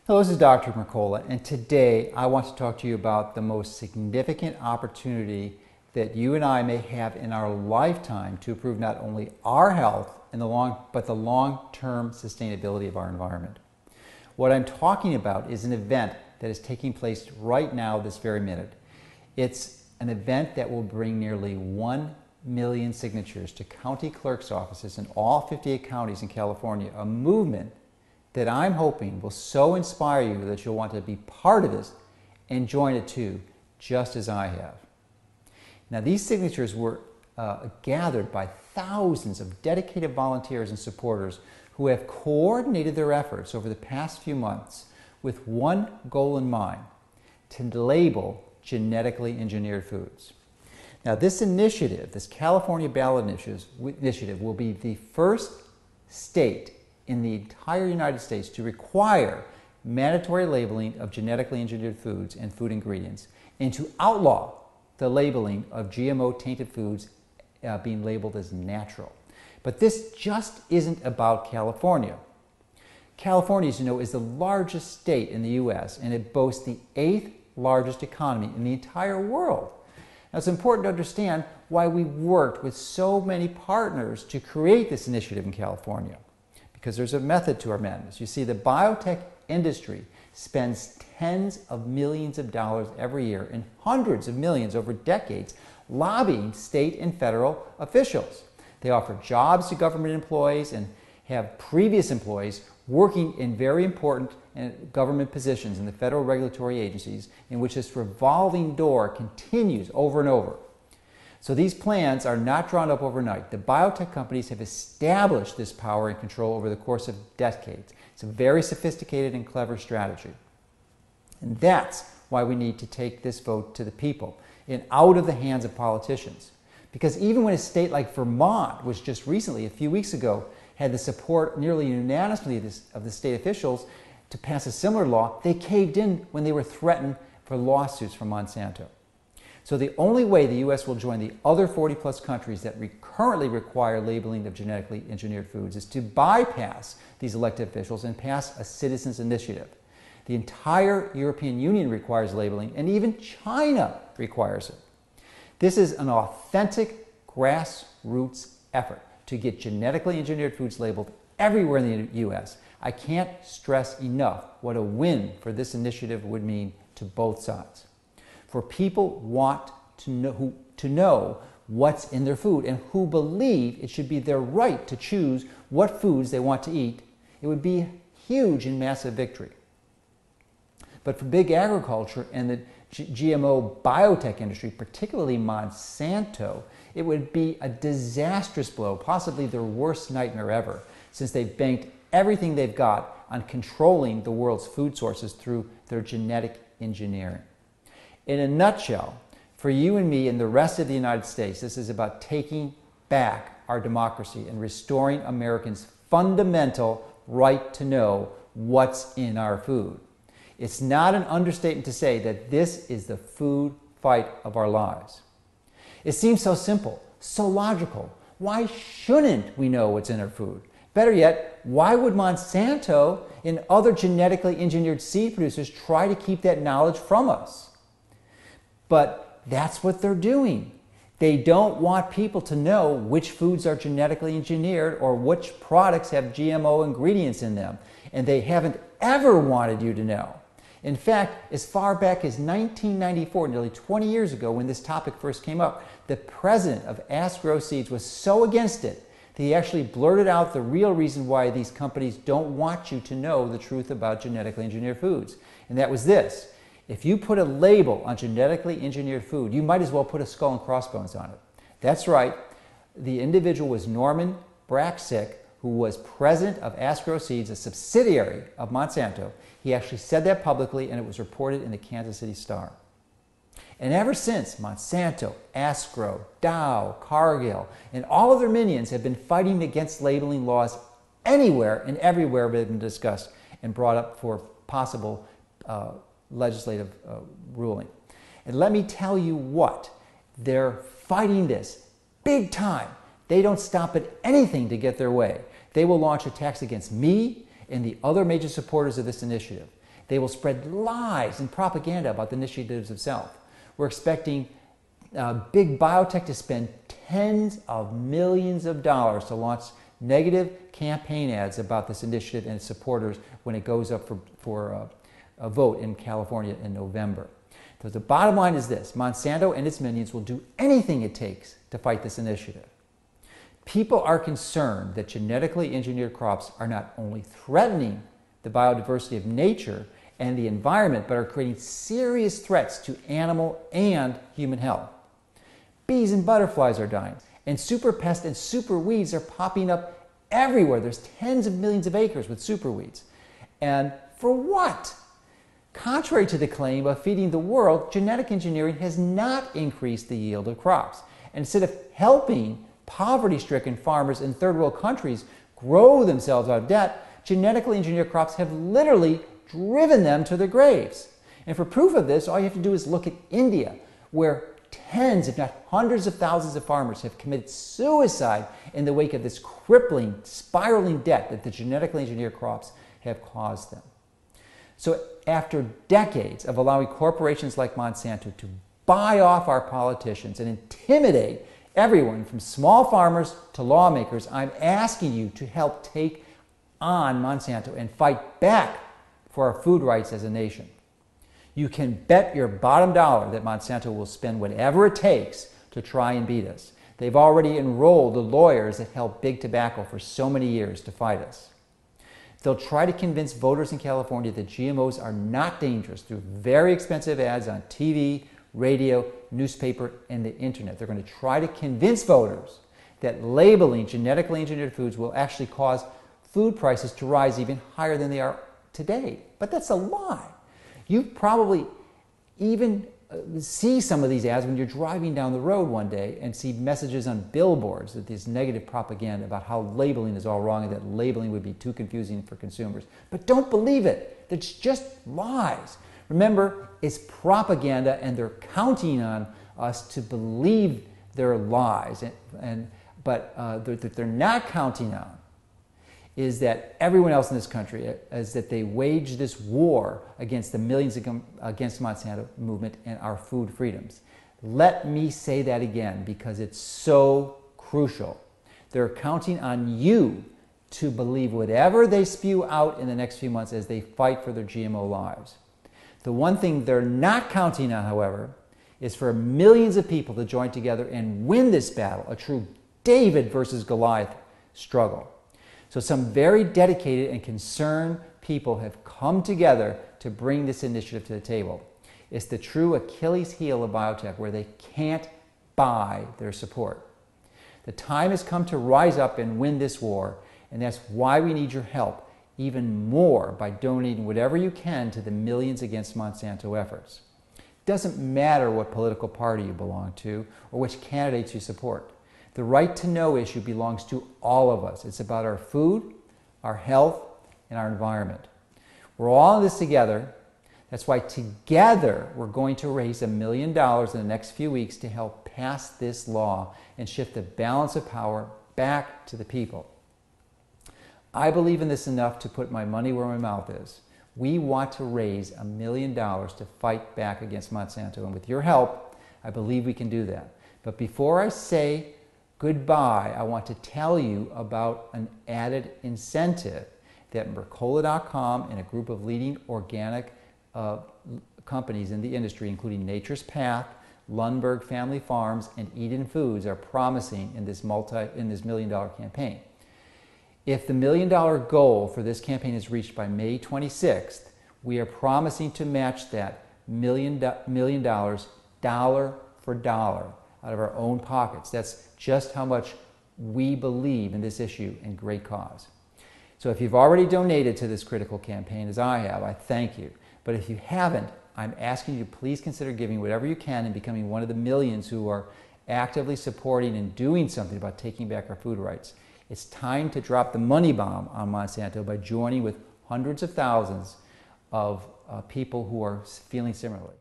Hello, this is Dr. Mercola, and today I want to talk to you about the most significant opportunity that you and I may have in our lifetime to improve not only our health but the long-term sustainability of our environment. What I'm talking about is an event that is taking place right now, this very minute. It's an event that will bring nearly 1 million signatures to county clerk's offices in all 58 counties in California, a movement that I'm hoping will so inspire you that you'll want to be part of this and join it too, just as I have. Now, these signatures were gathered by thousands of dedicated volunteers and supporters who have coordinated their efforts over the past few months with one goal in mind: to label genetically engineered foods. Now, this initiative, this California ballot initiative, will be the first state in the entire United States to require mandatory labeling of genetically engineered foods and food ingredients, and to outlaw the labeling of GMO tainted foods being labeled as natural. But this just isn't about California. California, as you know, is the largest state in the U.S., and it boasts the 8th largest economy in the entire world. Now, it's important to understand why we worked with so many partners to create this initiative in California, because there's a method to our madness. You see, the biotech industry spends tens of millions of dollars every year and hundreds of millions over decades lobbying state and federal officials. They offer jobs to government employees and have previous employees working in very important government positions in the federal regulatory agencies, in which this revolving door continues over and over. So these plans are not drawn up overnight. The biotech companies have established this power and control over the course of decades. It's a very sophisticated and clever strategy. And that's why we need to take this vote to the people and out of the hands of politicians. Because even when a state like Vermont, which just recently, a few weeks ago, had the support nearly unanimously of the state officials to pass a similar law, they caved in when they were threatened for lawsuits from Monsanto. So the only way the U.S. will join the other 40-plus countries that currently require labeling of genetically engineered foods is to bypass these elected officials and pass a citizens' initiative. The entire European Union requires labeling, and even China requires it. This is an authentic grassroots effort to get genetically engineered foods labeled everywhere in the U.S. I can't stress enough what a win for this initiative would mean to both sides. For people want to know what's in their food and who believe it should be their right to choose what foods they want to eat, it would be a huge and massive victory. But for big agriculture and the GMO biotech industry, particularly Monsanto, it would be a disastrous blow, possibly their worst nightmare ever, since they've banked everything they've got on controlling the world's food sources through their genetic engineering. In a nutshell, for you and me and the rest of the United States, this is about taking back our democracy and restoring Americans' fundamental right to know what's in our food. It's not an understatement to say that this is the food fight of our lives. It seems so simple, so logical. Why shouldn't we know what's in our food? Better yet, why would Monsanto and other genetically engineered seed producers try to keep that knowledge from us? But that's what they're doing. They don't want people to know which foods are genetically engineered or which products have GMO ingredients in them. And they haven't ever wanted you to know. In fact, as far back as 1994, nearly 20 years ago, when this topic first came up, the president of Ask Grow Seeds was so against it that he actually blurted out the real reason why these companies don't want you to know the truth about genetically engineered foods. And that was this: if you put a label on genetically engineered food, you might as well put a skull and crossbones on it. That's right. The individual was Norman Braxick, who was president of Ask Grow Seeds, a subsidiary of Monsanto. He actually said that publicly, and it was reported in the Kansas City Star. And ever since, Monsanto, Ask Grow, Dow, Cargill, and all of their minions have been fighting against labeling laws anywhere and everywhere they've been discussed and brought up for possible legislative ruling. And let me tell you what, they're fighting this big time. They don't stop at anything to get their way. They will launch attacks against me and the other major supporters of this initiative. They will spread lies and propaganda about the initiatives itself. We're expecting big biotech to spend tens of millions of dollars to launch negative campaign ads about this initiative and its supporters when it goes up for a vote in California in November. So the bottom line is this: Monsanto and its minions will do anything it takes to fight this initiative. People are concerned that genetically engineered crops are not only threatening the biodiversity of nature and the environment, but are creating serious threats to animal and human health. Bees and butterflies are dying, and super pests and super weeds are popping up everywhere. There's tens of millions of acres with super weeds. And for what? Contrary to the claim of feeding the world, genetic engineering has not increased the yield of crops. And instead of helping poverty-stricken farmers in third world countries grow themselves out of debt, genetically engineered crops have literally driven them to their graves. And for proof of this, all you have to do is look at India, where tens, if not hundreds of thousands of farmers have committed suicide in the wake of this crippling, spiraling debt that the genetically engineered crops have caused them. So after decades of allowing corporations like Monsanto to buy off our politicians and intimidate everyone from small farmers to lawmakers, I'm asking you to help take on Monsanto and fight back for our food rights as a nation. You can bet your bottom dollar that Monsanto will spend whatever it takes to try and beat us. They've already enrolled the lawyers that helped Big Tobacco for so many years to fight us. They'll try to convince voters in California that GMOs are not dangerous through very expensive ads on TV, radio, newspaper, and the internet. They're going to try to convince voters that labeling genetically engineered foods will actually cause food prices to rise even higher than they are today. But that's a lie. You probably even see some of these ads when you're driving down the road one day and see messages on billboards that there's negative propaganda about how labeling is all wrong and that labeling would be too confusing for consumers. But don't believe it. It's just lies. Remember, it's propaganda, and they're counting on us to believe their lies. But they're not counting on is that everyone else in this country, is that they wage this war against the millions against Monsanto movement and our food freedoms. Let me say that again because it's so crucial. They're counting on you to believe whatever they spew out in the next few months as they fight for their GMO lives. The one thing they're not counting on, however, is for millions of people to join together and win this battle, a true David versus Goliath struggle. So some very dedicated and concerned people have come together to bring this initiative to the table. It's the true Achilles heel of biotech, where they can't buy their support. The time has come to rise up and win this war, and that's why we need your help even more by donating whatever you can to the Millions Against Monsanto efforts. It doesn't matter what political party you belong to or which candidates you support. The right to know issue belongs to all of us. It's about our food, our health, and our environment. We're all in this together. That's why together we're going to raise $1 million in the next few weeks to help pass this law and shift the balance of power back to the people. I believe in this enough to put my money where my mouth is. We want to raise $1 million to fight back against Monsanto, and with your help, I believe we can do that. But before I say goodbye, I want to tell you about an added incentive that Mercola.com and a group of leading organic companies in the industry, including Nature's Path, Lundberg Family Farms, and Eden Foods, are promising in this $1 million campaign. If the $1 million goal for this campaign is reached by May 26th, we are promising to match that $1 million dollar for dollar out of our own pockets. That's just how much we believe in this issue and great cause. So if you've already donated to this critical campaign, as I have, I thank you. But if you haven't, I'm asking you to please consider giving whatever you can and becoming one of the millions who are actively supporting and doing something about taking back our food rights. It's time to drop the money bomb on Monsanto by joining with hundreds of thousands of people who are feeling similarly.